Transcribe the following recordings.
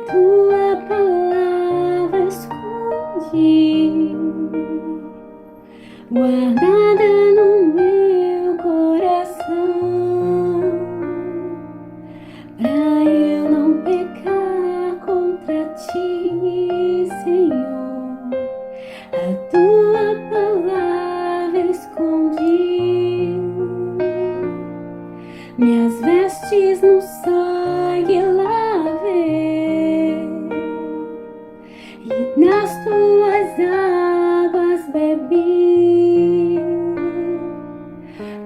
tua palavra escondi, guardada no meu coração, pra eu não pecar contra ti, Senhor. A tua palavra escondi, minhas vestes no sangue lavei, e nas tuas águas bebi,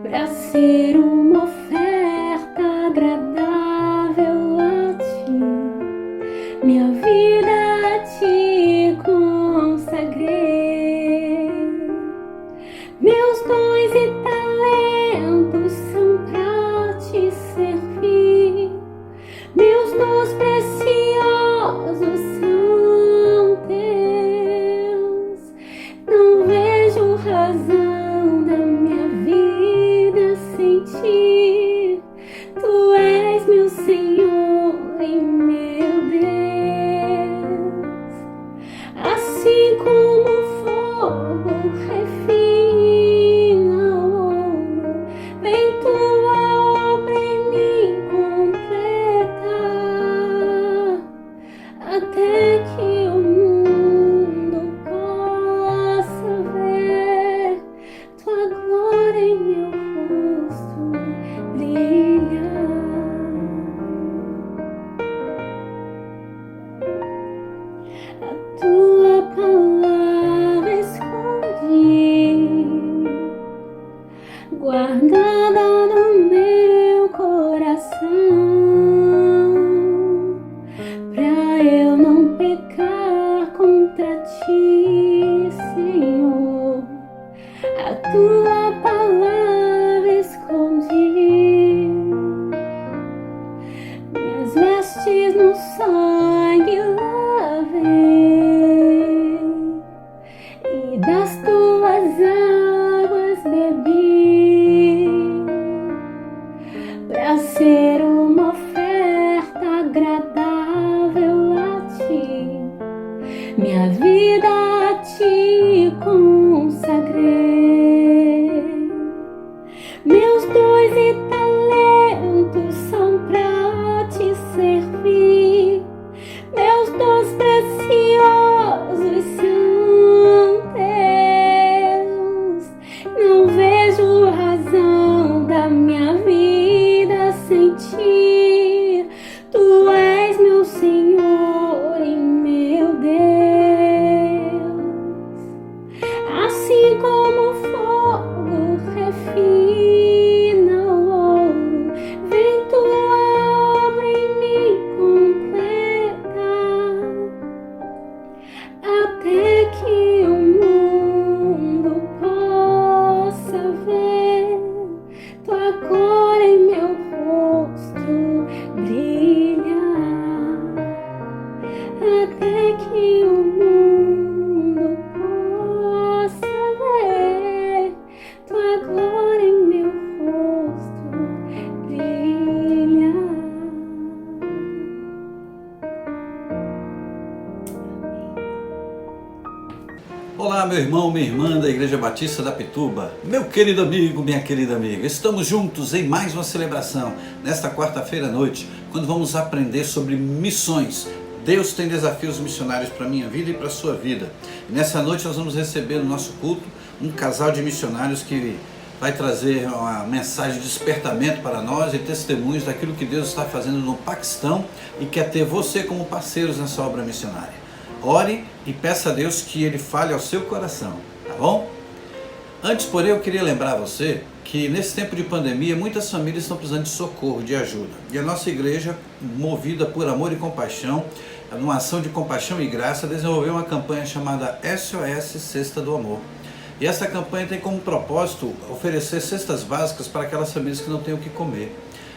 pra ser uma oferta agradável a ti, minha vida a ti consagrei. Meus dons e talentos são pra te servir, meus dons preciosos são teus. Não vejo razão da minha vida sem ti. Tu és meu Senhor e meu Deus. Assim como o fogo refina o ouro, vem tua obra em mim completar, até que o mundo possa ver tua glória em meu rosto brilhar. A tua palavra escondi, guardada no meu coração, pra eu não pecar contra ti, Senhor. A tua palavra escondi, minhas vestes no sangue lavei, e das tuas águas bebi, pra ser uma oferta agradável a ti, minha vida a ti consagrei. Meus dons e talentos são pra te servir, meus dons preciosos são teus. Não vejo razão da minha vida sem ti. Tu és meu Senhor e meu Deus. Assim como o fogo refina o ouro, vem tua obra em mim completar, até que o mundo possa ver tua glória em meu rosto brilhar, até que o mundo possa ver tua glória em meu rosto brilhar. Olá, meu irmão, minha irmã da Igreja Batista da Pituba, meu querido amigo, minha querida amiga. Estamos juntos em mais uma celebração, nesta quarta-feira à noite, quando vamos aprender sobre missões. Deus tem desafios missionários para a minha vida e para a sua vida. E nessa noite nós vamos receber no nosso culto um casal de missionários que vai trazer uma mensagem de despertamento para nós e testemunhos daquilo que Deus está fazendo no Paquistão e quer ter você como parceiros nessa obra missionária. Ore e peça a Deus que Ele fale ao seu coração, tá bom? Antes, porém, eu queria lembrar você que nesse tempo de pandemia muitas famílias estão precisando de socorro, de ajuda. E a nossa igreja, movida por amor e compaixão, numa ação de compaixão e graça, desenvolveu uma campanha chamada SOS Cesta do Amor. E essa campanha tem como propósito oferecer cestas básicas para aquelas famílias que não têm o que comer.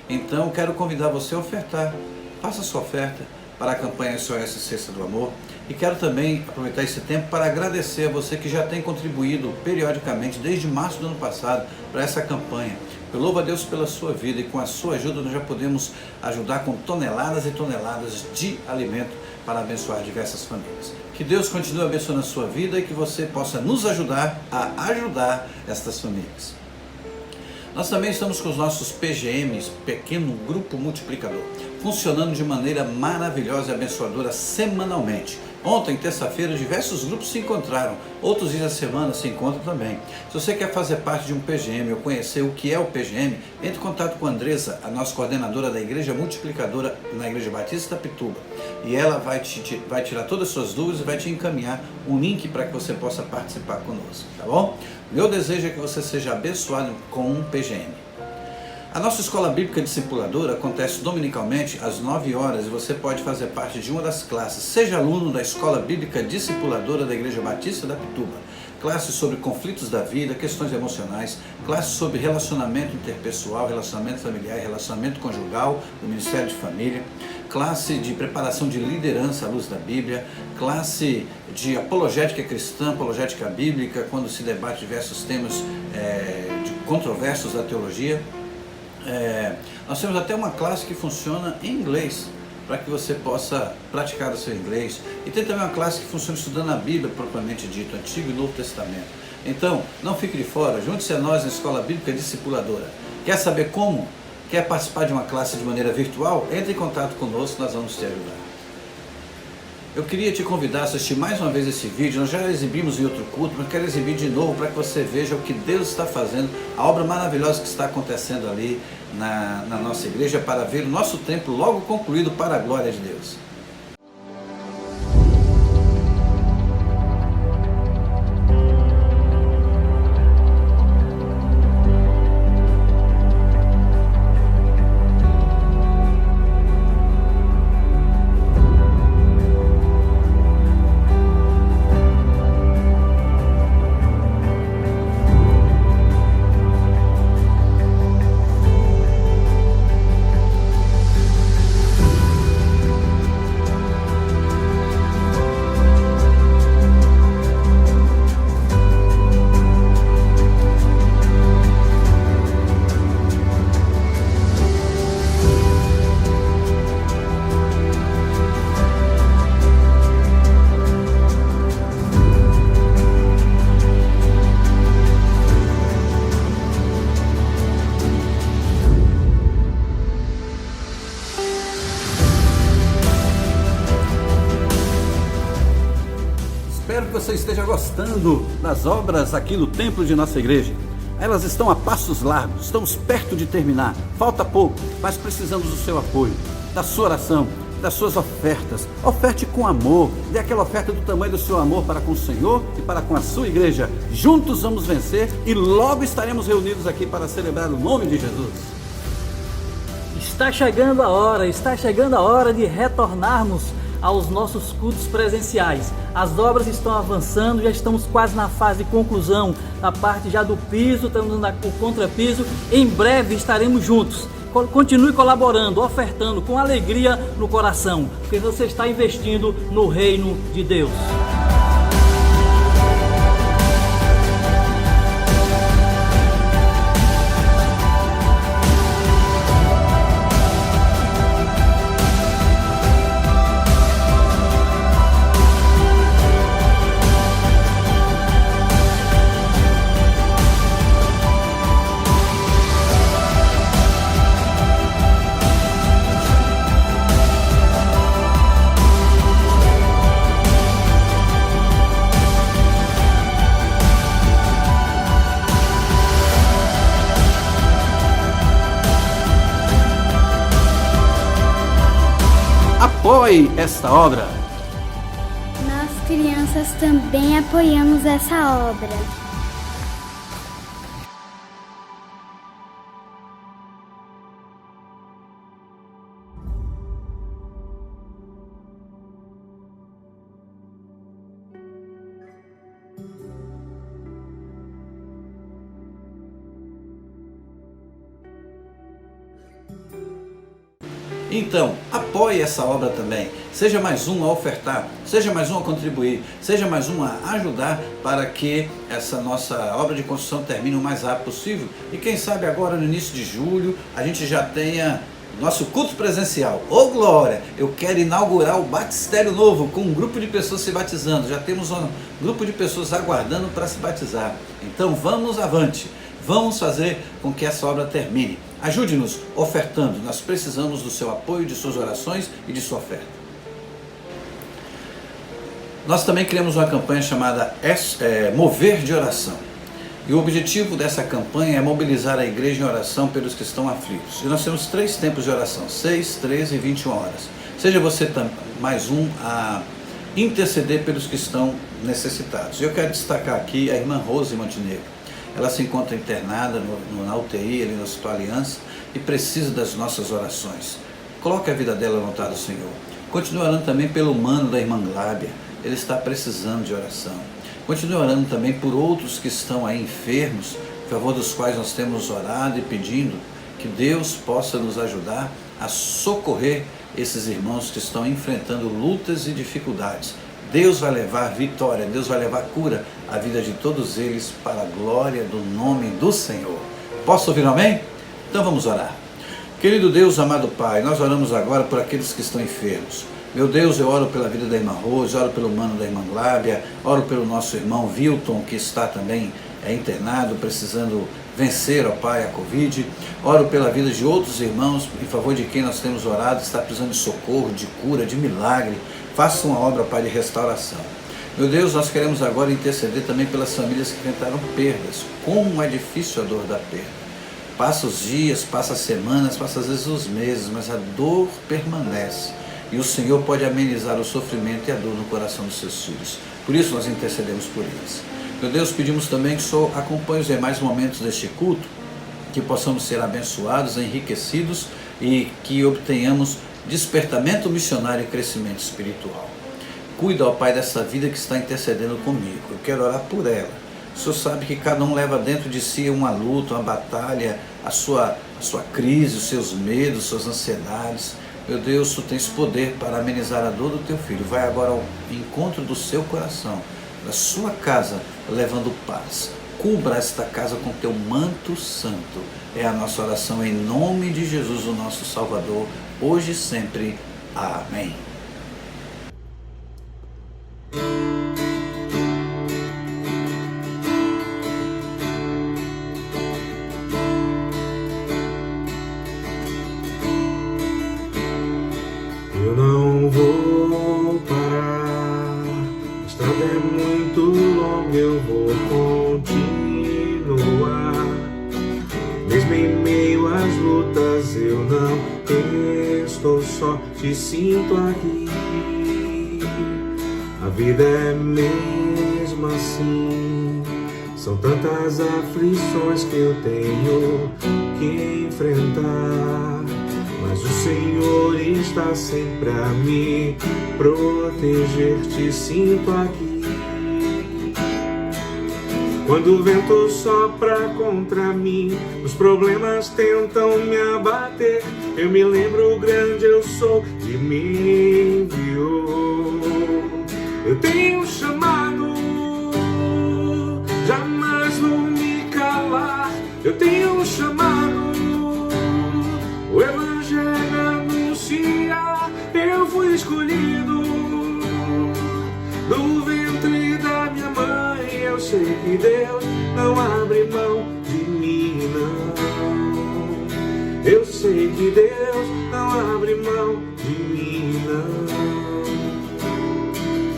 Então, quero convidar você a ofertar. Faça a sua oferta para a campanha SOS Cesta do Amor. E quero também aproveitar esse tempo para agradecer a você que já tem contribuído periodicamente desde março do ano passado para essa campanha, Eu louvo a Deus pela sua vida e com a sua ajuda nós já podemos ajudar com toneladas e toneladas de alimento para abençoar diversas famílias. Que Deus continue abençoando a sua vida e que você possa nos ajudar a ajudar estas famílias. Nós também estamos com os nossos PGMs, Pequeno Grupo Multiplicador, funcionando de maneira maravilhosa e abençoadora semanalmente. Ontem, terça-feira, diversos grupos se encontraram, outros dias da semana se encontram também. Se você quer fazer parte de um PGM ou conhecer o que é o PGM, entre em contato com a Andressa, a nossa coordenadora da Igreja Multiplicadora na Igreja Batista da Pituba. E ela vai tirar todas as suas dúvidas e vai te encaminhar um link para que você possa participar conosco, tá bom? Meu desejo é que você seja abençoado com um PGM. A nossa escola bíblica discipuladora acontece dominicalmente às 9 horas e você pode fazer parte de uma das classes. Seja aluno da escola bíblica discipuladora da Igreja Batista da Pituba. Classes sobre conflitos da vida, questões emocionais, classes sobre relacionamento interpessoal, relacionamento familiar, relacionamento conjugal, do Ministério de Família, classe de preparação de liderança à luz da Bíblia, classe de apologética cristã, apologética bíblica, quando se debate diversos temas controversos da teologia. Nós temos até uma classe que funciona em inglês, para que você possa praticar o seu inglês. E tem também uma classe que funciona estudando a Bíblia, propriamente dito, Antigo e Novo Testamento. Então, não fique de fora, junte-se a nós na Escola Bíblica Discipuladora. Quer saber como? Quer participar de uma classe de maneira virtual? Entre em contato conosco, nós vamos te ajudar. Eu queria te convidar a assistir mais uma vez esse vídeo. Nós já exibimos em outro culto, mas quero exibir de novo para que você veja o que Deus está fazendo, a obra maravilhosa que está acontecendo ali na nossa igreja, para ver o nosso templo logo concluído para a glória de Deus. Espero que você esteja gostando das obras aqui no templo de nossa igreja. Elas estão a passos largos, estamos perto de terminar, falta pouco, mas precisamos do seu apoio, da sua oração, das suas ofertas. Oferte com amor, dê aquela oferta do tamanho do seu amor para com o Senhor e para com a sua igreja. Juntos vamos vencer e logo estaremos reunidos aqui para celebrar o nome de Jesus. Está chegando a hora de retornarmos aos nossos cultos presenciais. As obras estão avançando, já estamos quase na fase de conclusão, na parte já do piso, estamos no contrapiso. Em breve estaremos juntos. Continue colaborando, ofertando com alegria no coração, porque você está investindo no reino de Deus. Apoie esta obra. Nós, crianças, também apoiamos essa obra. Então, apoie essa obra também. Seja mais um a ofertar, seja mais um a contribuir, seja mais um a ajudar para que essa nossa obra de construção termine o mais rápido possível. E quem sabe agora no início de julho a gente já tenha nosso culto presencial. Ô glória! Eu quero inaugurar o batistério novo com um grupo de pessoas se batizando. Já temos um grupo de pessoas aguardando para se batizar. Então vamos avante. Vamos fazer com que essa obra termine. Ajude-nos ofertando. Nós precisamos do seu apoio, de suas orações e de sua oferta. Nós também criamos uma campanha chamada Mover de Oração. E o objetivo dessa campanha é mobilizar a igreja em oração pelos que estão aflitos. E nós temos 3 tempos de oração, 6, 13 e 21 horas. Seja você mais um a interceder pelos que estão necessitados. Eu quero destacar aqui a irmã Rose Montenegro. Ela se encontra internada na UTI, ali no Hospital Aliança, e precisa das nossas orações. Coloque a vida dela no altar do Senhor. Continue orando também pelo mano da irmã Glábia. Ele está precisando de oração. Continue orando também por outros que estão aí enfermos, em favor dos quais nós temos orado e pedindo que Deus possa nos ajudar a socorrer esses irmãos que estão enfrentando lutas e dificuldades. Deus vai levar vitória, Deus vai levar cura à vida de todos eles para a glória do nome do Senhor. Posso ouvir um amém? Então vamos orar. Querido Deus, amado Pai, nós oramos agora por aqueles que estão enfermos. Meu Deus, eu oro pela vida da irmã Rose, oro pelo mano da irmã Glábia, oro pelo nosso irmão Wilton, que está também internado, precisando vencer, ó Pai, a Covid. Oro pela vida de outros irmãos, em favor de quem nós temos orado, está precisando de socorro, de cura, de milagre. Faça uma obra, Pai, de restauração. Meu Deus, nós queremos agora interceder também pelas famílias que enfrentaram perdas. Como é difícil a dor da perda. Passa os dias, passa as semanas, passa às vezes os meses, mas a dor permanece. E o Senhor pode amenizar o sofrimento e a dor no coração dos seus filhos. Por isso nós intercedemos por eles. Meu Deus, pedimos também que o Senhor acompanhe os demais momentos deste culto, que possamos ser abençoados, enriquecidos e que obtenhamos despertamento missionário e crescimento espiritual. Cuida, ó Pai, dessa vida que está intercedendo comigo. Eu quero orar por ela. O Senhor sabe que cada um leva dentro de si uma luta, uma batalha, a sua crise, os seus medos, suas ansiedades. Meu Deus, Tu tens poder para amenizar a dor do Teu filho. Vai agora ao encontro do seu coração, da sua casa, levando paz. Cubra esta casa com Teu manto santo. É a nossa oração em nome de Jesus, o nosso Salvador, hoje e sempre. Amém. Eu não vou parar, a estrada é muito longa, eu vou continuar. Mesmo em meio às lutas, eu não estou só, te sinto aqui. A vida é mesmo assim, são tantas aflições que eu tenho que enfrentar. Mas o Senhor está sempre a me proteger, te sinto aqui. Quando o vento sopra contra mim, os problemas tentam me abater. Eu me lembro, grande eu sou, e me enviou. Eu tenho um chamado, jamais vou me calar. Eu tenho um chamado, o Evangelho anunciar. Eu fui escolhido do ventre da minha mãe. Eu sei que Deus não abre mão de mim, não. Eu sei que Deus não abre mão de mim, não.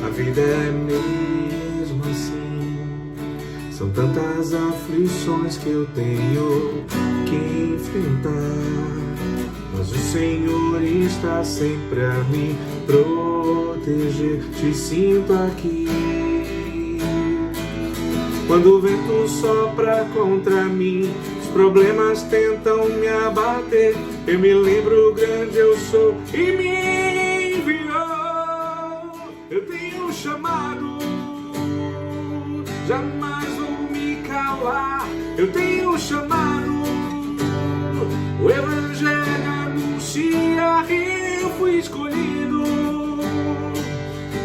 A vida é mesmo assim, são tantas aflições que eu tenho que enfrentar. Mas o Senhor está sempre a me proteger, te sinto aqui. Quando o vento sopra contra mim, os problemas tentam me abater. Eu me lembro, grande eu sou, e me enviou. Eu tenho um chamado, jamais vou me calar. Eu tenho um chamado, o Evangelho anunciar. anuncia que eu fui escolhido.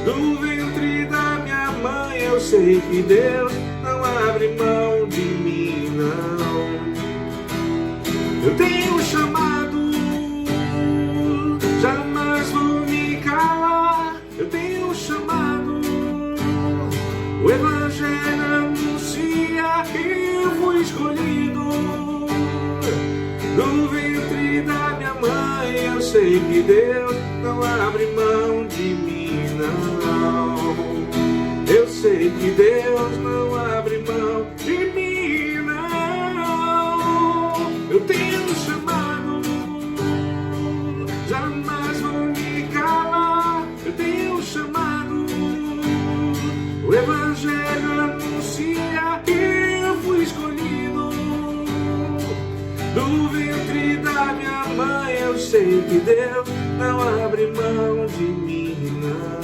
Do ventre da minha mãe eu sei que Deus não abre mão de mim, não. Eu tenho um chamado, jamais vou me calar. Eu tenho um chamado, o Evangelho anuncia que eu fui escolhido. Do ventre da minha mãe eu sei que Deus não abre mão de mim, não. Eu sei que Deus não abre mão de mim, não. Eu tenho um chamado, jamais vou me calar. Eu tenho um chamado, o Evangelho anuncia que eu fui escolhido. Do ventre da minha mãe eu sei que Deus não abre mão de mim, não.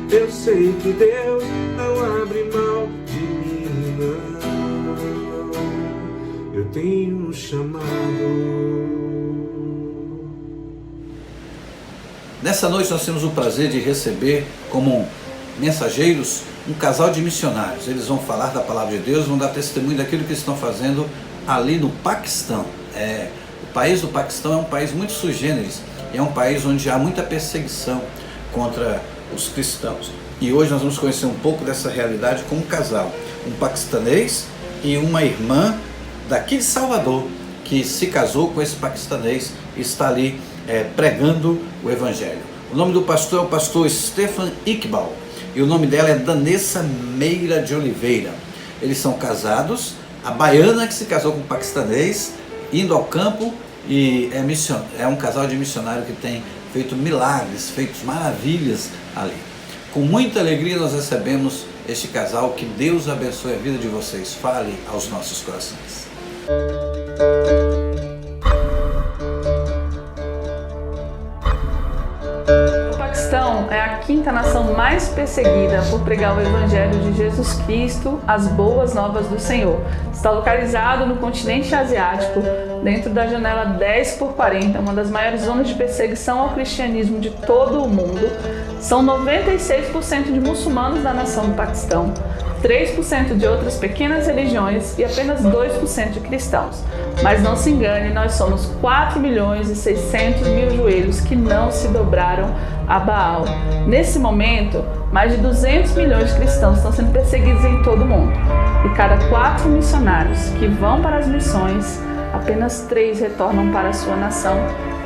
Eu sei que Deus não abre mão de mim, não. Eu tenho um chamado. Nessa noite nós temos o prazer de receber como mensageiros um casal de missionários. Eles vão falar da palavra de Deus, vão dar testemunho daquilo que estão fazendo ali no Paquistão. O país do Paquistão é um país muito sui generis, é um país onde há muita perseguição contra os cristãos. E hoje nós vamos conhecer um pouco dessa realidade com um casal, um paquistanês e uma irmã daqui de Salvador, que se casou com esse paquistanês e está ali pregando o Evangelho. O nome do pastor é o pastor Stefan Iqbal e o nome dela é Danessa Meira de Oliveira. Eles são casados, a baiana que se casou com o paquistanês, indo ao campo, e é um casal de missionário que tem feito milagres, feito maravilhas ali. Com muita alegria nós recebemos este casal, que Deus abençoe a vida de vocês, fale aos nossos corações. O Paquistão é a quinta nação mais perseguida por pregar o Evangelho de Jesus Cristo, as boas novas do Senhor. Está localizado no continente asiático, dentro da janela 10x40, uma das maiores zonas de perseguição ao cristianismo de todo o mundo. São 96% de muçulmanos da nação do Paquistão, 3% de outras pequenas religiões e apenas 2% de cristãos. Mas não se engane, nós somos 4.600.000 joelhos que não se dobraram a Baal. Nesse momento, mais de 200 milhões de cristãos estão sendo perseguidos em todo o mundo. E cada 4 missionários que vão para as missões, apenas 3 retornam para a sua nação.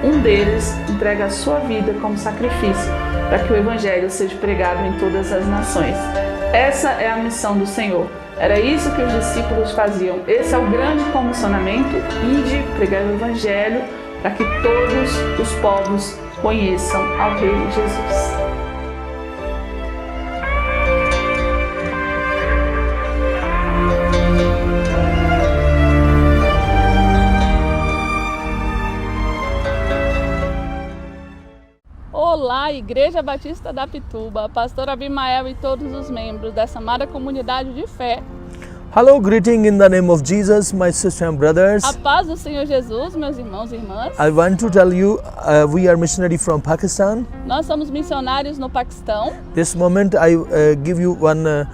Um deles entrega a sua vida como sacrifício para que o Evangelho seja pregado em todas as nações. Essa é a missão do Senhor. Era isso que os discípulos faziam. Esse é o grande comissionamento: ide pregar o Evangelho para que todos os povos conheçam ao Rei Jesus. Olá, Igreja Batista da Pituba, pastor Abimael e todos os membros dessa amada comunidade de fé. Hello, greeting in the name of Jesus, my sisters and brothers. A paz do Senhor Jesus, meus irmãos e irmãs. I want to tell you, we are missionary from Pakistan. Nós somos missionários no Paquistão. This moment I give you one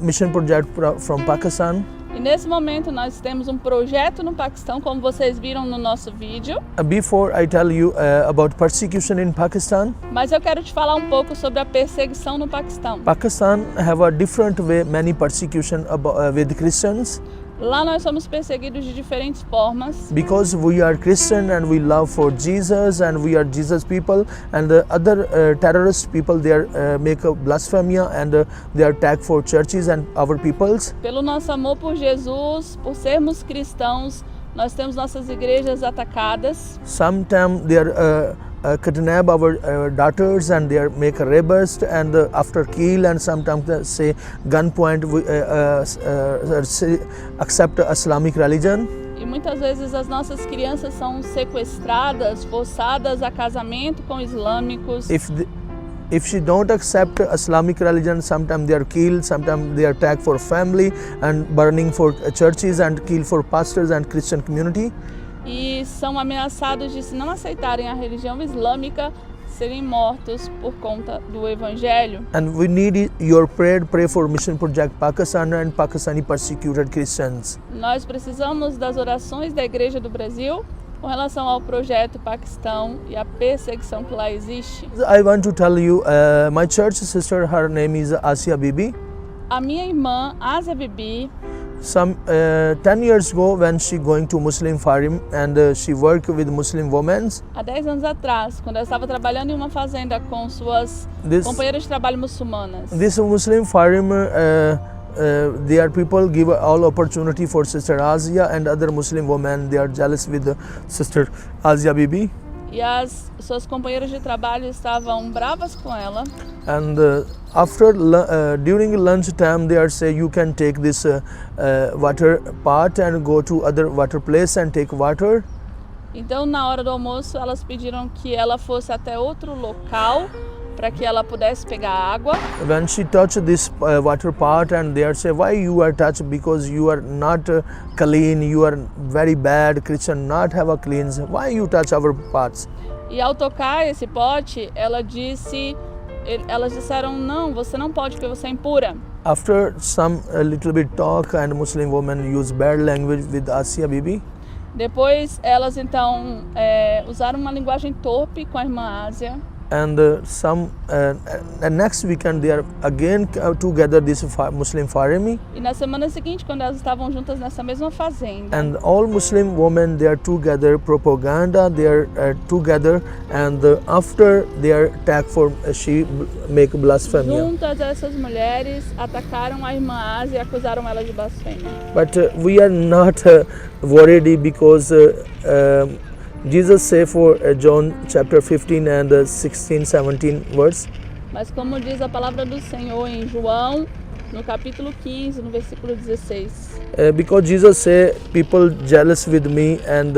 mission project from Pakistan. E nesse momento nós temos um projeto no Paquistão, como vocês viram no nosso vídeo. Before I tell you about persecution in Pakistan. Mas eu quero te falar um pouco sobre a perseguição no Paquistão. Pakistan have a different way, many persecution with Christians. Lá nós somos perseguidos de diferentes formas. Because we are Christian and we love for Jesus and we are Jesus people, and the other terrorist people, they make a blasphemia and they are attack for churches and our peoples. Pelo nosso amor por Jesus, por sermos cristãos, nós temos nossas igrejas atacadas. Sometimes they are kidnap our daughters and they make a rapist and after kill, and sometimes they say gunpoint accept Islamic religion. E muitas vezes as nossas crianças são sequestradas, forçadas a casamento com islâmicos. If she don't accept Islamic religion, sometimes they are killed, sometimes they are attacked for family and burning for churches and kill for pastors and Christian community. e são ameaçados de, se não aceitarem a religião islâmica, serem mortos por conta do evangelho. And we need your prayer. Pray for Mission Project Pakistan and Pakistani persecuted Christians. Nós precisamos das orações da Igreja do Brasil com relação ao projeto Paquistão e a perseguição que lá existe. I want to tell you, my church sister, her name is Asia Bibi. A minha irmã, Asia Bibi, Some 10 years ago, when she going to Muslim farm and she work with Muslim women, há 10 anos atrás, quando ela estava trabalhando em uma fazenda com suas This- companheiras de trabalho muçulmanas, this Muslim farm, they are people give all opportunity for Sister Asia and other Muslim women. They are jealous with the Sister Asia Bibi. e as suas companheiras de trabalho estavam bravas com ela. And during lunch time, they are say you can take this water pot and go to other water place and take water. Então, na hora do almoço, elas pediram que ela fosse até outro local para que ela pudesse pegar água. When she touch this water pot, and they are say, why you are touch, because you are not clean, you are very bad Christian, not have a clean, why you touch our pots? E ao tocar esse pote, elas disseram, não, você não pode porque você é impura. After some a little bit talk, and Muslim women use bad language with Asia Bibi, Depois, elas então usaram uma linguagem torpe com a irmã Ásia. and next weekend they are again together this Muslim farm, E na semana seguinte, quando elas estavam juntas nessa mesma fazenda, and all Muslim women they are together propaganda, they are together, and after they are attack for she make blasphemy. juntas essas mulheres atacaram a irmã Ásia e acusaram ela de blasfêmia. But we are not worried, because Jesus say for John chapter 15 and 16, 17 verse, Mas como diz a palavra do Senhor em João, no capítulo 15, no versículo 16, because Jesus say people jealous with me, and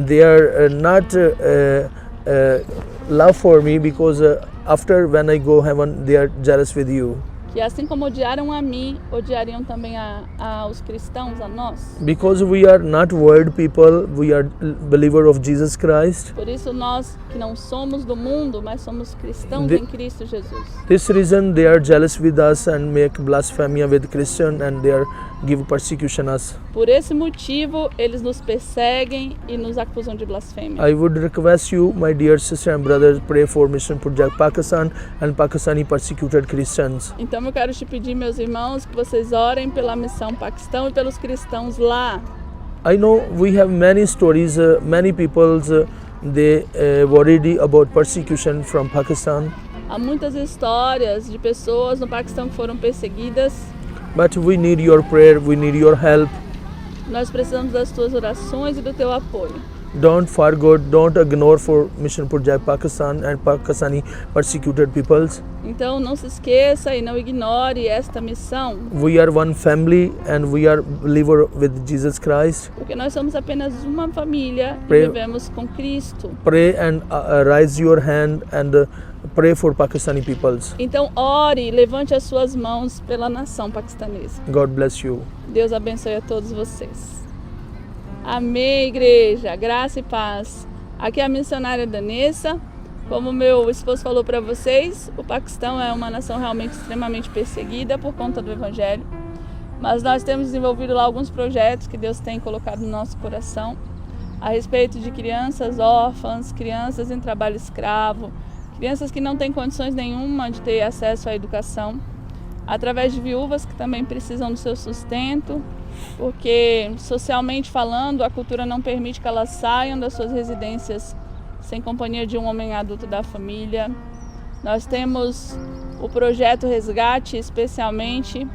they are not love for me, because after when I go heaven they are jealous with you. que assim como odiaram a mim, odiariam também aos cristãos, a nós. Because we are not world people, we are believer of Jesus Christ. Por isso nós que não somos do mundo, mas somos cristãos The- em Cristo Jesus. This reason they are jealous with us and make blasphemy with Christian, and they are give persecution us. Por esse motivo, eles nos perseguem e nos acusam de blasfêmia. I would request you, my dear sister and brothers, pray for Mission Project Pakistan and Pakistani persecuted Christians. Então eu quero te pedir, meus irmãos, que vocês orem pela missão Paquistão e pelos cristãos lá. I know we have many stories, many people they worried about persecution from Pakistan, Há muitas histórias de pessoas no Paquistão que foram perseguidas. but we need your prayer, we need your help. Nós precisamos das tuas orações e do teu apoio. Don't forget, don't ignore for Mission Project Pakistan and Pakistani persecuted peoples. Então não se esqueça e não ignore esta missão, We are one family and we are believer with Jesus Christ. porque nós somos apenas uma família e Pray- vivemos com Cristo. Pray and raise your hand and pray for Pakistani peoples. Então ore, levante as suas mãos pela nação paquistanesa. God bless you. Deus abençoe a todos vocês. Amém, igreja. Graça e paz. Aqui é a missionária Danessa. Como meu esposo falou para vocês, o Paquistão é uma nação realmente extremamente perseguida por conta do evangelho. Mas nós temos desenvolvido lá alguns projetos que Deus tem colocado no nosso coração a respeito de crianças órfãs, crianças em trabalho escravo, crianças que não têm condições nenhuma de ter acesso à educação, através de viúvas que também precisam do seu sustento, porque socialmente falando a cultura não permite que elas saiam das suas residências sem companhia de um homem adulto da família. Nós temos o projeto Resgate, especialmente,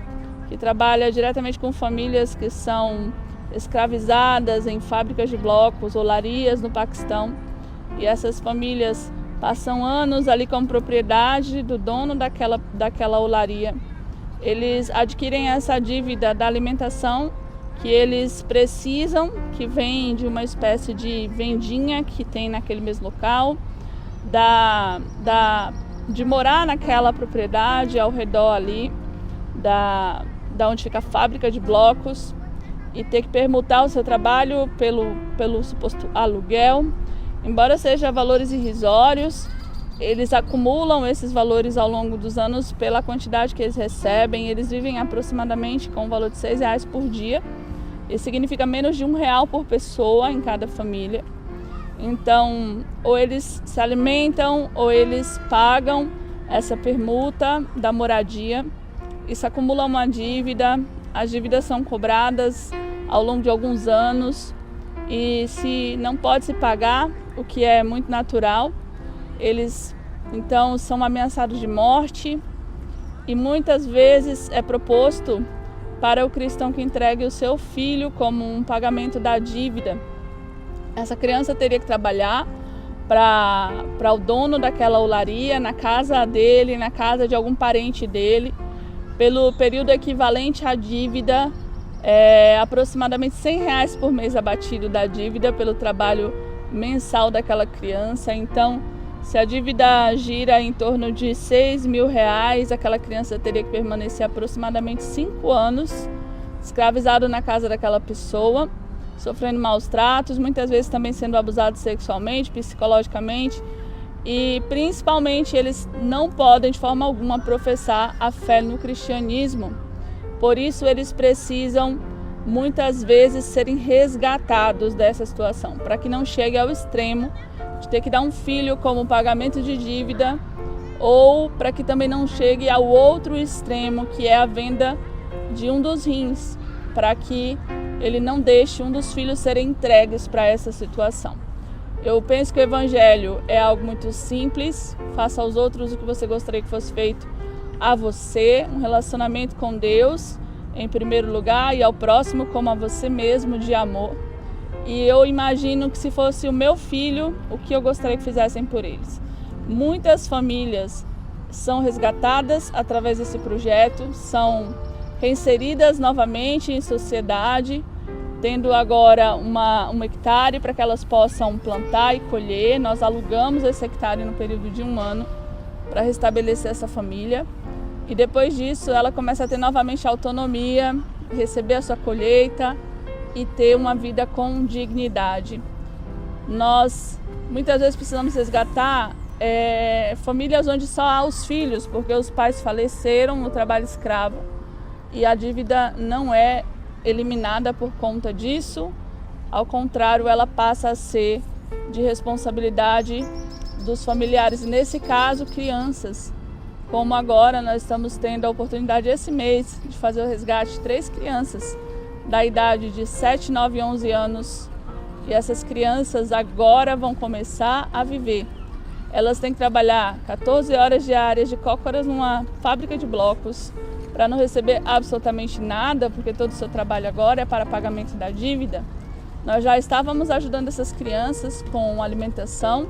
que trabalha diretamente com famílias que são escravizadas em fábricas de blocos, olarias no Paquistão, e essas famílias passam anos ali como propriedade do dono daquela olaria. Eles adquirem essa dívida da alimentação que eles precisam, que vem de uma espécie de vendinha que tem naquele mesmo local, de morar naquela propriedade ao redor ali, da onde fica a fábrica de blocos. e ter que permutar o seu trabalho pelo suposto aluguel. Embora seja valores irrisórios, eles acumulam esses valores ao longo dos anos pela quantidade que eles recebem. Eles vivem aproximadamente com o valor de R$6 por dia. Isso significa menos de R$1 por pessoa em cada família. Então, ou eles se alimentam ou eles pagam essa permuta da moradia. Isso acumula uma dívida. As dívidas são cobradas ao longo de alguns anos. E se não pode se pagar, o que é muito natural, eles então são ameaçados de morte, e muitas vezes é proposto para o cristão que entregue o seu filho como um pagamento da dívida. Essa criança teria que trabalhar para o dono daquela olaria, na casa dele, na casa de algum parente dele, pelo período equivalente à dívida, aproximadamente R$100 por mês abatido da dívida pelo trabalho mensal daquela criança. Então, se a dívida gira em torno de R$6.000, aquela criança teria que permanecer aproximadamente 5 anos escravizado na casa daquela pessoa, sofrendo maus tratos, muitas vezes também sendo abusado sexualmente, psicologicamente, e principalmente eles não podem de forma alguma professar a fé no cristianismo. Por isso eles precisam muitas vezes serem resgatados dessa situação, para que não chegue ao extremo de ter que dar um filho como pagamento de dívida, ou para que também não chegue ao outro extremo, que é a venda de um dos rins, para que ele não deixe um dos filhos serem entregues para essa situação. Eu penso que o evangelho é algo muito simples: faça aos outros o que você gostaria que fosse feito a você, um relacionamento com Deus em primeiro lugar e ao próximo como a você mesmo, de amor. E eu imagino que se fosse o meu filho, o que eu gostaria que fizessem por eles. Muitas famílias são resgatadas através desse projeto, são reinseridas novamente em sociedade, tendo agora um hectare para que elas possam plantar e colher. Nós alugamos esse hectare no período de 1 ano para restabelecer essa família. E depois disso ela começa a ter novamente autonomia, receber a sua colheita e ter uma vida com dignidade. Nós muitas vezes precisamos resgatar famílias onde só há os filhos, porque os pais faleceram no trabalho escravo, e a dívida não é eliminada por conta disso. Ao contrário, ela passa a ser de responsabilidade dos familiares, e nesse caso crianças, como agora nós estamos tendo a oportunidade esse mês de fazer o resgate de 3 crianças da idade de 7, 9 e 11 anos, e essas crianças agora vão começar a viver. Elas têm que trabalhar 14 horas diárias de cócoras numa fábrica de blocos para não receber absolutamente nada, porque todo o seu trabalho agora é para pagamento da dívida. Nós já estávamos ajudando essas crianças com alimentação,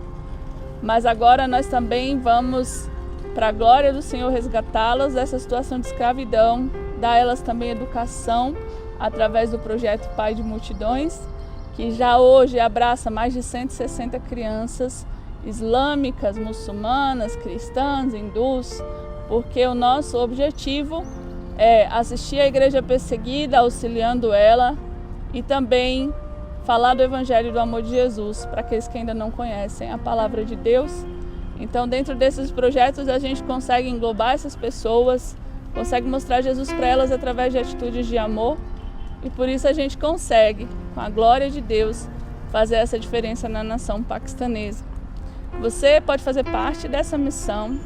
mas agora nós também vamos, para a glória do Senhor, resgatá-las dessa situação de escravidão, dar a elas também educação através do projeto Pai de Multidões, que já hoje abraça mais de 160 crianças islâmicas, muçulmanas, cristãs, hindus, porque o nosso objetivo é assistir a igreja perseguida, auxiliando ela, e também falar do Evangelho do amor de Jesus para aqueles que ainda não conhecem a palavra de Deus. Então, dentro desses projetos, a gente consegue englobar essas pessoas, consegue mostrar Jesus para elas através de atitudes de amor, e por isso a gente consegue, com a glória de Deus, fazer essa diferença na nação paquistanesa. Você pode fazer parte dessa missão,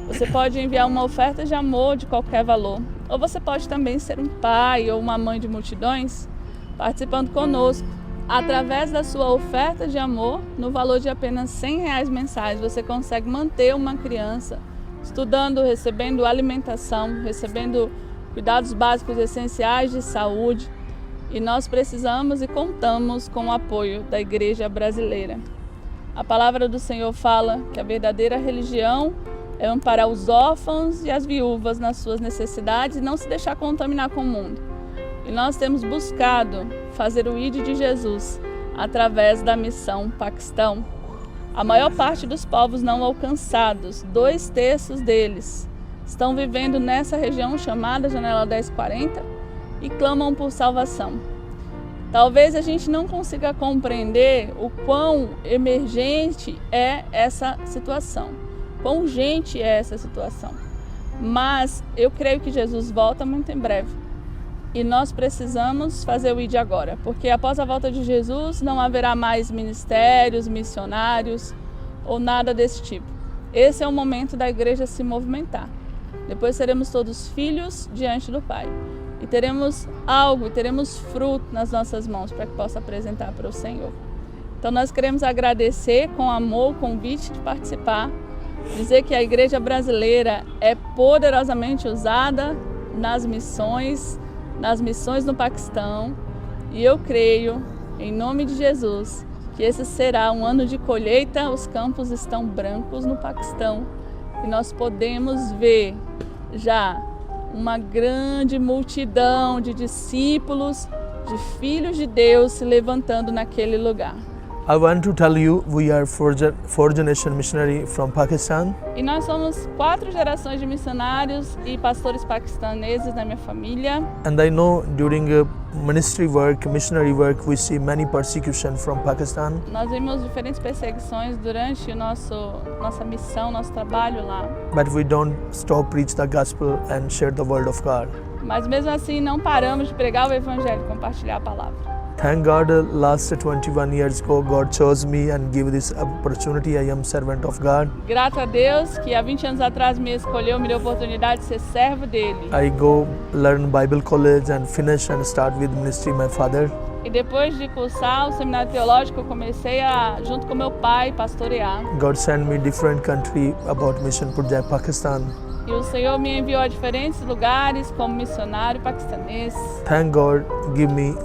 você pode enviar uma oferta de amor de qualquer valor, ou você pode também ser um pai ou uma mãe de multidões participando conosco. Através da sua oferta de amor, no valor de apenas R$100 mensais, você consegue manter uma criança estudando, recebendo alimentação, recebendo cuidados básicos essenciais de saúde, e nós precisamos e contamos com o apoio da Igreja Brasileira. A palavra do Senhor fala que a verdadeira religião é amparar os órfãos e as viúvas nas suas necessidades e não se deixar contaminar com o mundo. E nós temos buscado fazer o ID de Jesus através da missão Paquistão. A maior parte dos povos não alcançados, 2/3 deles, estão vivendo nessa região chamada Janela 1040 e clamam por salvação. Talvez a gente não consiga compreender o quão emergente é essa situação, quão urgente é essa situação. Mas eu creio que Jesus volta muito em breve e nós precisamos fazer o ID agora, porque após a volta de Jesus não haverá mais ministérios, missionários ou nada desse tipo. Esse é o momento da igreja se movimentar. Depois seremos todos filhos diante do Pai. E teremos algo, e teremos fruto nas nossas mãos para que possa apresentar para o Senhor. Então nós queremos agradecer com amor o convite de participar, dizer que a igreja brasileira é poderosamente usada nas missões no Paquistão. E eu creio, em nome de Jesus, que esse será um ano de colheita. Os campos estão brancos no Paquistão e nós podemos ver já uma grande multidão de discípulos, de filhos de Deus se levantando naquele lugar. I want to tell you, we are fourth generation missionary from Pakistan. E nós somos 4 gerações de missionários e pastores paquistaneses na minha família. And I know during ministry work, missionary work, we see many persecution from Pakistan. Nós vimos diferentes perseguições durante nossa missão, nosso trabalho lá. But we don't stop preach the gospel and share the word of God. Mas mesmo assim não paramos de pregar o evangelho, compartilhar a palavra. Thank God, last 21 years ago, God chose me and gave this opportunity. I am servant of God. Graças a Deus que há 20 anos atrás me escolheu, me deu a oportunidade de ser servo dele. I go learn Bible college and finish and start with ministry my father. E depois de cursar o seminário teológico, eu comecei junto com meu pai, pastorear. God sent me different country about mission project Pakistan. E o Senhor me enviou a diferentes lugares como missionário paquistanês. Thank God, give me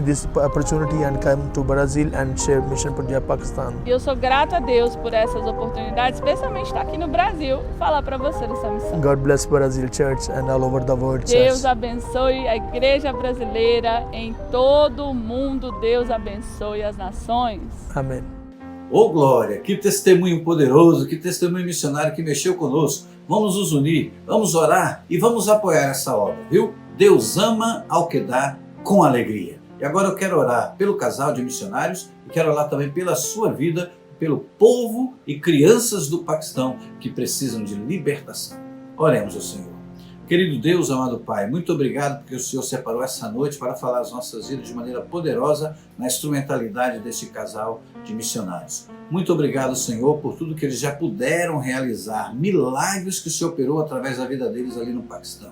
this opportunity and come to Brazil and share mission project Pakistan. E eu sou grato a Deus por essas oportunidades, especialmente estar aqui no Brasil, falar para você dessa missão. God bless Brazil Church and all over the world. Deus abençoe a igreja brasileira em todo o mundo. Deus abençoe as nações. Amém. Ô glória, que testemunho poderoso, que testemunho missionário que mexeu conosco. Vamos nos unir, vamos orar e vamos apoiar essa obra, viu? Deus ama ao que dá com alegria. E agora eu quero orar pelo casal de missionários e quero orar também pela sua vida, pelo povo e crianças do Paquistão que precisam de libertação. Oremos ao Senhor. Querido Deus, amado Pai, muito obrigado porque o Senhor separou essa noite para falar as nossas vidas de maneira poderosa na instrumentalidade desse casal de missionários. Muito obrigado, Senhor, por tudo que eles já puderam realizar, milagres que o Senhor operou através da vida deles ali no Paquistão.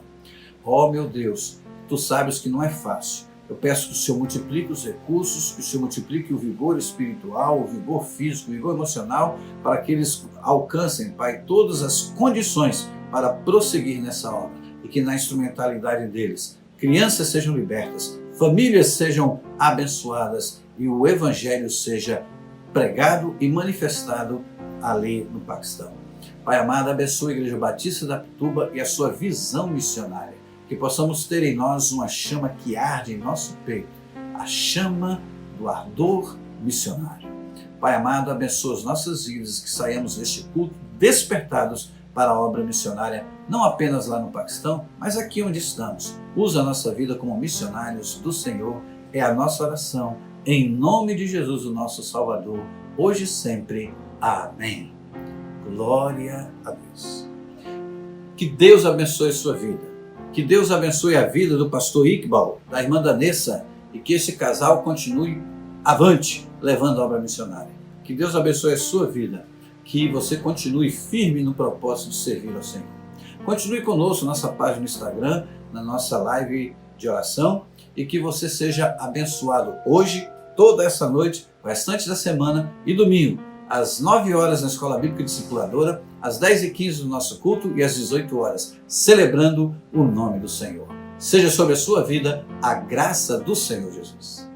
Oh, meu Deus, Tu sabes que não é fácil. Eu peço que o Senhor multiplique os recursos, que o Senhor multiplique o vigor espiritual, o vigor físico, o vigor emocional, para que eles alcancem, Pai, todas as condições para prosseguir nessa obra e que na instrumentalidade deles, crianças sejam libertas, famílias sejam abençoadas e o Evangelho seja pregado e manifestado ali no Paquistão. Pai amado, abençoe a Igreja Batista da Pituba e a sua visão missionária, que possamos ter em nós uma chama que arde em nosso peito, a chama do ardor missionário. Pai amado, abençoa as nossas vidas, que saímos deste culto despertados para a obra missionária, não apenas lá no Paquistão, mas aqui onde estamos. Usa a nossa vida como missionários do Senhor, é a nossa oração, em nome de Jesus, o nosso Salvador, hoje e sempre. Amém. Glória a Deus. Que Deus abençoe a sua vida. Que Deus abençoe a vida do pastor Iqbal, da irmã Danessa, e que esse casal continue avante, levando a obra missionária. Que Deus abençoe a sua vida, que você continue firme no propósito de servir ao Senhor. Continue conosco na nossa página no Instagram, na nossa live de oração, e que você seja abençoado hoje, toda essa noite, o restante da semana e domingo, às 9 horas na Escola Bíblica Discipuladora, às 10h15 no nosso culto e às 18 horas, celebrando o nome do Senhor. Seja sobre a sua vida a graça do Senhor Jesus.